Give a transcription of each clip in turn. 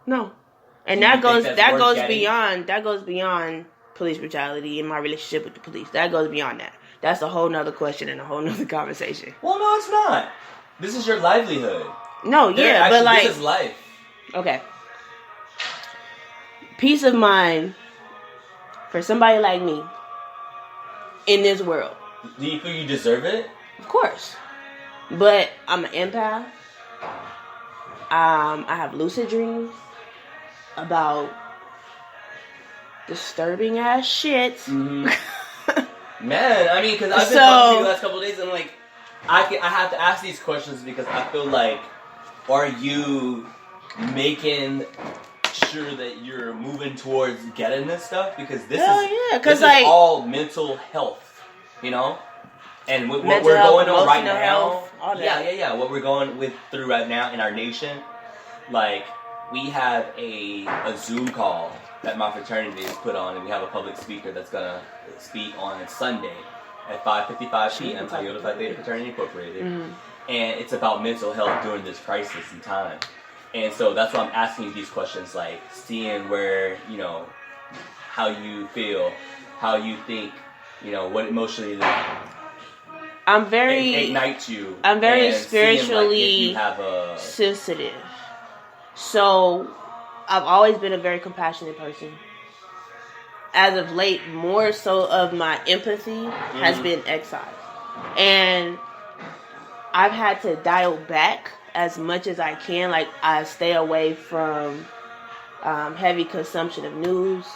No. And Do you that goes think that's worth getting? beyond police brutality and my relationship with the police. That goes beyond that. That's a whole nother question and a whole nother conversation. Well, no, it's not. This is your livelihood. No, yeah, but like, this is life. Okay. Peace of mind for somebody like me in this world. Do you feel you deserve it? Of course. But I'm an empath. I have lucid dreams about disturbing ass shit. Mm-hmm. Man, I mean, because I've been talking to you the last couple of days, and like, I have to ask these questions because I feel like, are you making sure that you're moving towards getting this stuff? Because this is like, all mental health, you know? And what we're going on right now, what we're going through right now in our nation, like, we have a Zoom call that my fraternity is put on, and we have a public speaker that's gonna speak on Sunday at 5:55 p.m. Toyota Phi Theta Fraternity Incorporated, and it's about mental health during this crisis in time. And so that's why I'm asking you these questions, like seeing where, you know, how you feel, how you think, you know, what emotionally ignites you. I'm very like, spiritually you have sensitive. So I've always been a very compassionate person. As of late, more so of my empathy has been exiled. And I've had to dial back as much as I can. Like, I stay away from heavy consumption of news.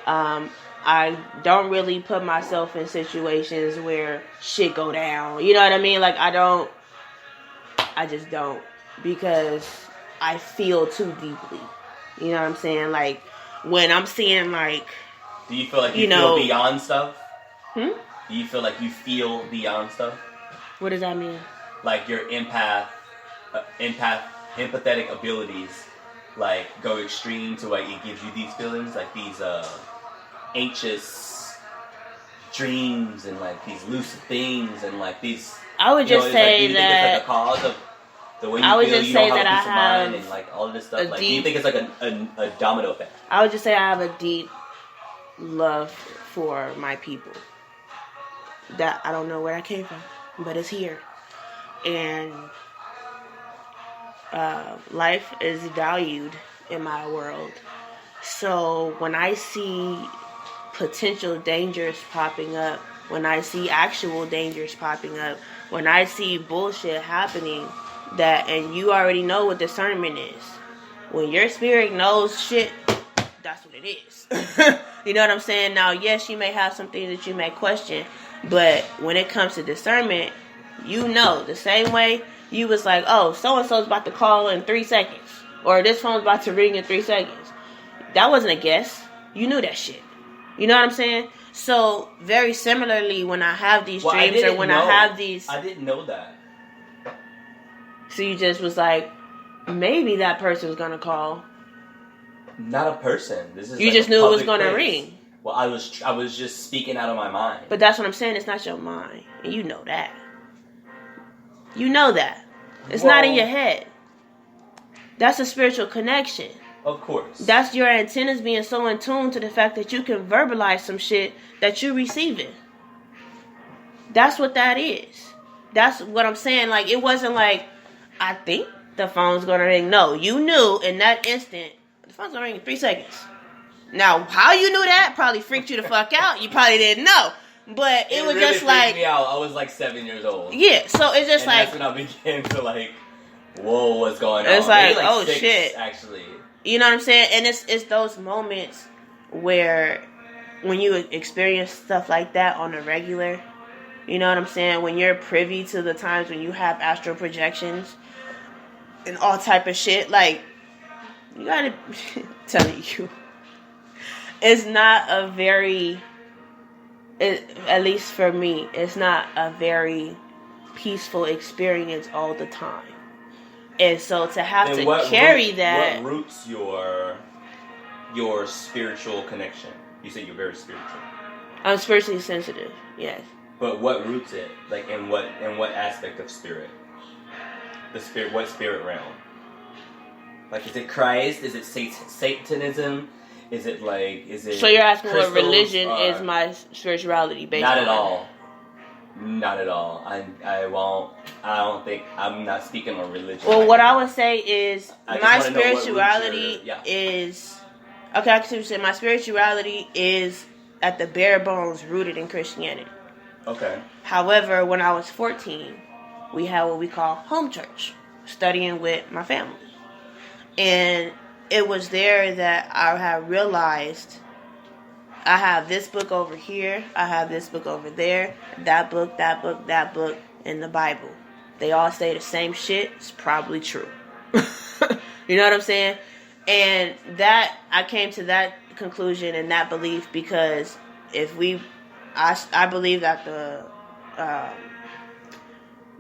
I don't really put myself in situations where shit go down. You know what I mean? Like, I just don't. Because I feel too deeply. You know what I'm saying? Like, when I'm seeing, like... Do you feel like you feel beyond stuff? Do you feel like you feel beyond stuff? What does that mean? Like, your empathetic abilities, like, go extreme to, like, it gives you these feelings, like these, anxious dreams and, like, these lucid things and, like, these... I would just say like, do you that... think it's, like, a cause of the way you I would feel, just you say don't that have a peace I have of mind and, like, all of this stuff? Like, do you think it's, like, a domino effect? I would just say I have a deep love for my people. That I don't know where that came from, but it's here. And life is valued in my world. So when I see potential dangers popping up, when I see actual dangers popping up, when I see bullshit happening, and you already know what discernment is. When your spirit knows shit, that's what it is. You know what I'm saying? Now, yes, you may have some things that you may question, but when it comes to discernment, you know, the same way you was like, oh, so-and-so's about to call in 3 seconds, or this phone's about to ring in 3 seconds. That wasn't a guess. You knew that shit. You know what I'm saying? So, very similarly, when I have these dreams or when I have these... I didn't know that. So you just was like, maybe that person's going to call. Not a person. This is you like just knew it was going to ring. Well, I was just speaking out of my mind. But that's what I'm saying. It's not your mind. And you know that. You know that. It's not in your head. That's a spiritual connection. Of course. That's your antennas being so in tune to the fact that you can verbalize some shit that you're receiving. That's what that is. That's what I'm saying. Like, it wasn't like, I think the phone's going to ring. No, you knew in that instant, the phone's going to ring in 3 seconds. Now, how you knew that probably freaked you the fuck out. You probably didn't know. But it was really just like... freaked me out. I was like 7 years old. Yeah, so it's just like... that's when I began to like, whoa, what's going on? It's like, Maybe oh 6, shit. Actually. You know what I'm saying? And it's those moments where when you experience stuff like that on a regular, you know what I'm saying? When you're privy to the times when you have astral projections and all type of shit, like, you gotta telling you, it's not a very, at least for me, it's not a very peaceful experience all the time. And so to have to carry that... What roots your spiritual connection? You said you're very spiritual. I'm spiritually sensitive, yes. But what roots it? Like, in what aspect of spirit? What spirit realm? Like, is it Christ? Is it Satanism? Is it So you're asking what religion are... is my spirituality based on? Not at all. Not at all. I won't. I don't think I'm not speaking on religion. Well, what I would say is my spirituality is okay. I can say my spirituality is at the bare bones rooted in Christianity. Okay. However, when I was 14, we had what we call home church, studying with my family, and it was there that I had realized I have this book over here, I have this book over there, that book, in the Bible. They all say the same shit. It's probably true. You know what I'm saying? And that, I came to that conclusion and that belief because I believe that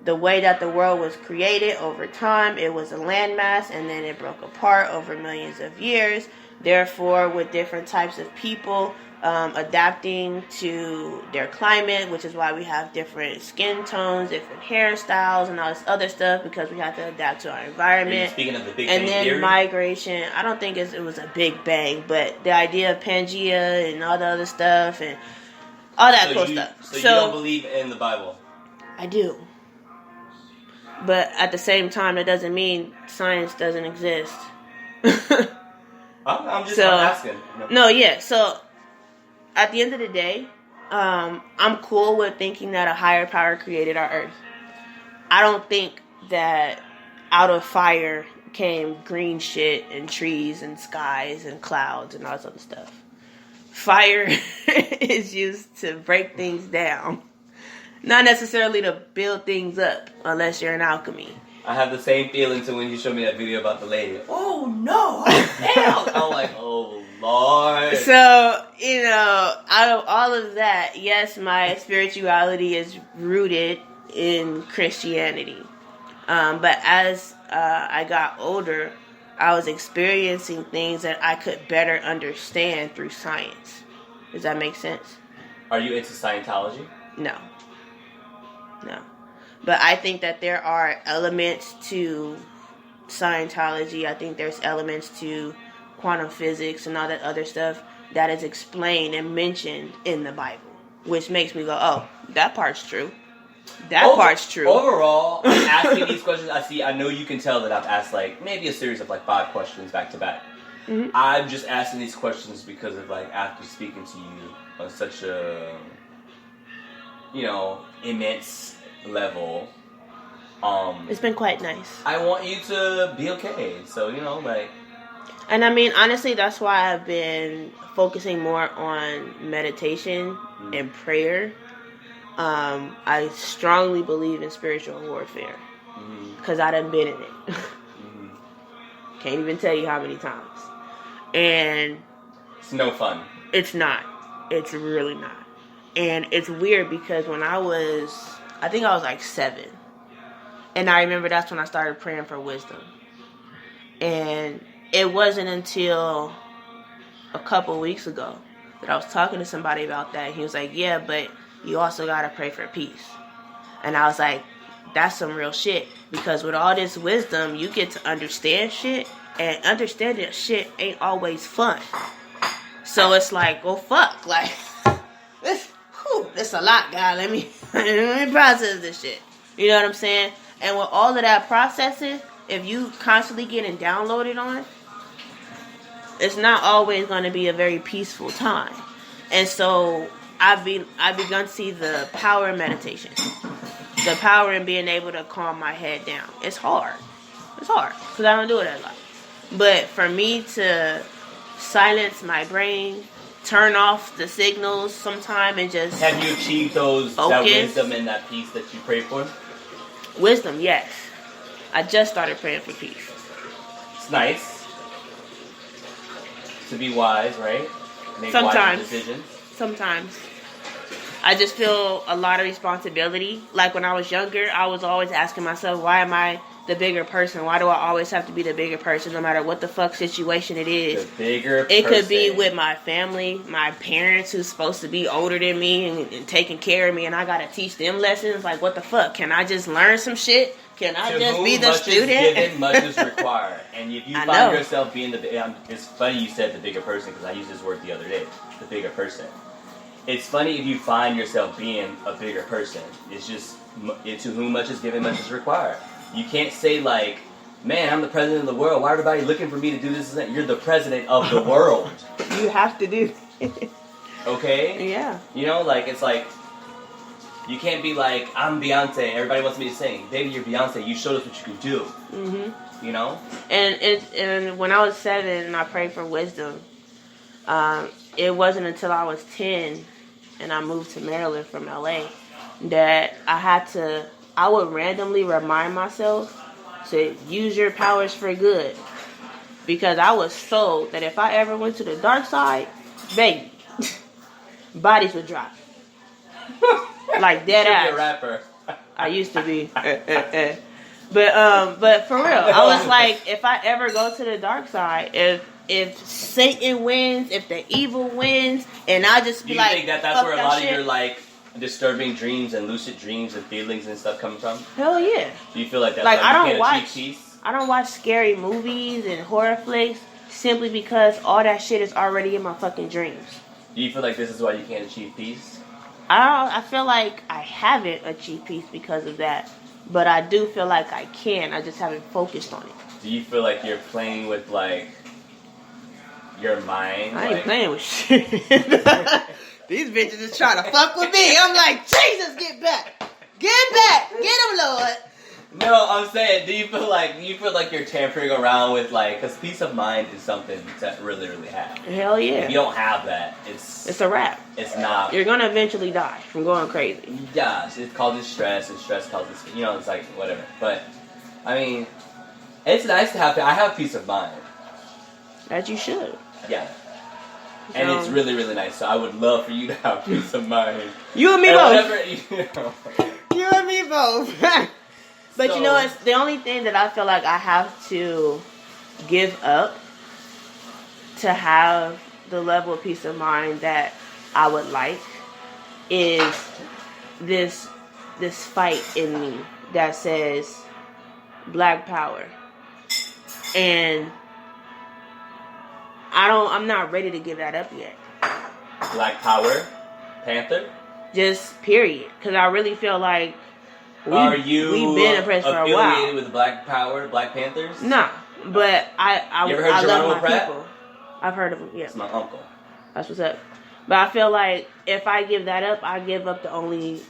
the way that the world was created over time, it was a landmass and then it broke apart over millions of years. Therefore, with different types of people adapting to their climate, which is why we have different skin tones, different hairstyles, and all this other stuff, because we have to adapt to our environment. Speaking of the Big Bang theory? Migration, I don't think it was a Big Bang, but the idea of Pangea and all the other stuff and all that cool stuff. So you don't believe in the Bible? I do. But at the same time, that doesn't mean science doesn't exist. I'm just asking. No, yeah. So at the end of the day, I'm cool with thinking that a higher power created our Earth. I don't think that out of fire came green shit and trees and skies and clouds and all this other stuff. Fire is used to break things down. Not necessarily to build things up, unless you're in alchemy. I have the same feeling to when you showed me that video about the lady. Oh no! Hell! I'm like, oh Lord. So, out of all of that, yes, my spirituality is rooted in Christianity. But as I got older, I was experiencing things that I could better understand through science. Does that make sense? Are you into Scientology? No. But I think that there are elements to Scientology. I think there's elements to quantum physics and all that other stuff that is explained and mentioned in the Bible, which makes me go, oh, that part's true. Part's true. Overall, I'm asking these questions. I know you can tell that I've asked maybe a series of 5 questions back to back. Mm-hmm. I'm just asking these questions because of after speaking to you on such a immense level. It's been quite nice. I want you to be okay. So, And I mean, honestly, that's why I've been focusing more on meditation and prayer. I strongly believe in spiritual warfare. Because I done been in it. Can't even tell you how many times. And it's no fun. It's not. It's really not. And it's weird because when I think I was 7. And I remember that's when I started praying for wisdom. And it wasn't until a couple weeks ago that I was talking to somebody about that. He was like, yeah, but you also got to pray for peace. And I was like, that's some real shit. Because with all this wisdom, you get to understand shit. And understanding shit ain't always fun. So it's like, well, fuck. This a lot, guy. Let me process this shit. You know what I'm saying? And with all of that processing, if you constantly getting downloaded on, it's not always going to be a very peaceful time. And so I've begun to see the power in meditation. The power in being able to calm my head down. It's hard. Because I don't do it a lot. But for me to silence my brain, turn off the signals sometime and just have you achieved that wisdom and that peace that you pray for? Wisdom, yes. I just started praying for peace. It's nice to be wise, right? Make sometimes wise decisions. Sometimes I just feel a lot of responsibility. Like when I was younger, I was always asking myself, why am I the bigger person? Why do I always have to be the bigger person no matter what the fuck situation it is? The bigger It person. could be with my family, my parents who's supposed to be older than me and taking care of me, and I gotta teach them lessons. Like, what the fuck? Can I just learn some shit Can I to just whom be the much student? is given, much is required. And if you find yourself being it's funny you said the bigger person because I used this word the other day, the bigger person. It's funny if you find yourself being a bigger person. It's just to whom much is given, much is required. You can't say like, man, I'm the president of the world. Why are everybody looking for me to do this and that? You're the president of the world. You have to do okay? Yeah. You know, like, it's like, you can't be like, I'm Beyonce, everybody wants me to sing. Baby, you're Beyonce, you showed us what you can do. Mm-hmm. You know? And when I was 7 and I prayed for wisdom, it wasn't until I was 10 and I moved to Maryland from LA that I would randomly remind myself to use your powers for good. Because I was told that if I ever went to the dark side, baby, bodies would drop. Like dead ass. Be a rapper. I used to be. But for real, I was like, if I ever go to the dark side, if Satan wins, if the evil wins, and I just be like, do you think that's where a lot of your like disturbing dreams and lucid dreams and feelings and stuff come from? Hell yeah. Do you feel like that's like why you can't achieve peace? I don't watch scary movies and horror flicks simply because all that shit is already in my fucking dreams. Do you feel like this is why you can't achieve peace? I feel like I haven't achieved peace because of that, but I do feel like I can. I just haven't focused on it. Do you feel like you're playing with like your mind? I ain't playing with shit. These bitches is trying to fuck with me. I'm like, Jesus, get back. Get back. Get him, Lord. No, I'm saying, do you feel like you're tampering around with like, because peace of mind is something to really, really have. Hell yeah. If you don't have that, it's a wrap. It's not. You're gonna eventually die from going crazy. Yeah, it causes stress, and stress causes, it's like whatever. But I mean, it's nice to have. I have peace of mind. As you should. Yeah. And it's really, really nice. So I would love for you to have peace of mind. You and me both. Whatever, You and me both. But so, it's the only thing that I feel like I have to give up to have the level of peace of mind that I would like is this fight in me that says Black Power. And I'm not ready to give that up yet. Black Power? Panther? Just period. Because I really feel like we've been oppressed for a while. Affiliated with Black Power, Black Panthers? Nah, but I you ever heard love my Pratt? people. I've heard of him, yeah. It's my uncle. That's what's up. But I feel like if I give that up, I give up the only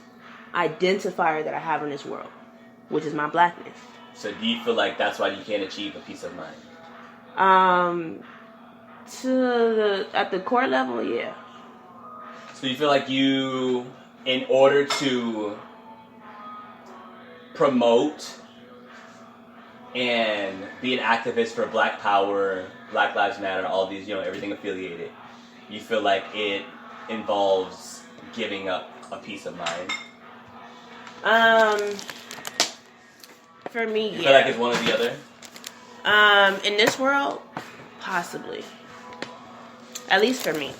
identifier that I have in this world, which is my blackness. So do you feel like that's why you can't achieve a peace of mind? At the core level, yeah. So you feel like you, in order to promote and be an activist for Black Power, Black Lives Matter, all these, everything affiliated, you feel like it involves giving up a peace of mind? For me, yeah. You feel like it's one or the other? In this world, possibly. At least for me.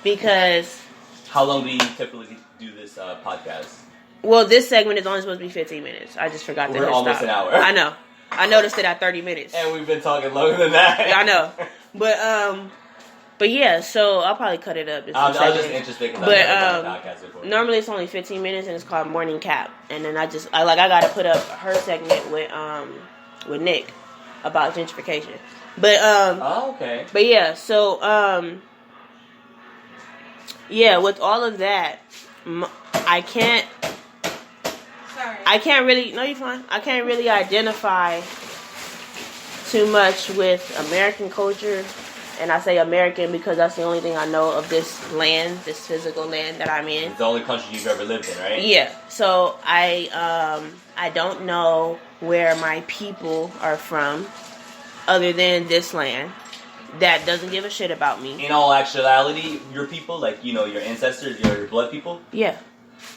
Because... How long do you typically do this podcast? Well, this segment is only supposed to be 15 minutes. I just forgot that. We're almost stop. An hour. I know. I noticed it at 30 minutes. And we've been talking longer than that. I know. But yeah, so I'll probably cut it up. I was just interested because I've never done a podcast before. Normally it's only 15 minutes and it's called Morning Cap. And then I gotta put up her segment with Nick about gentrification. But okay. But yeah, so yeah, with all of that, I can't really. No, you're fine. I can't really identify too much with American culture, and I say American because that's the only thing I know of this land, this physical land that I'm in. It's the only country you've ever lived in, right? Yeah. So I don't know where my people are from, other than this land. That doesn't give a shit about me. In all actuality, your people, like, your ancestors, your blood people? Yeah.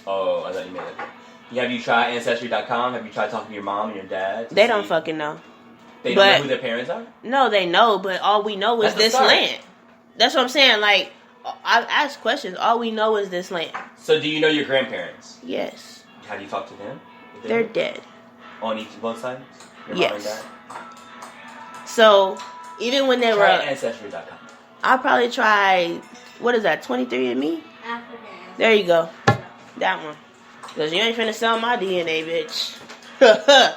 Oh, I thought you meant that. Have you tried Ancestry.com? Have you tried talking to your mom and your dad? They don't fucking know. They don't know who their parents are? No, they know, but all we know is this land. That's what I'm saying. Like, I ask questions. All we know is this land. So do you know your grandparents? Yes. Have you talked to them? They're dead. On both sides? Your yes. mom and dad? So, even when they were... Ancestry.com. I'll probably try... What is that? 23andMe? African. There you go. That one. Because you ain't finna sell my DNA, bitch.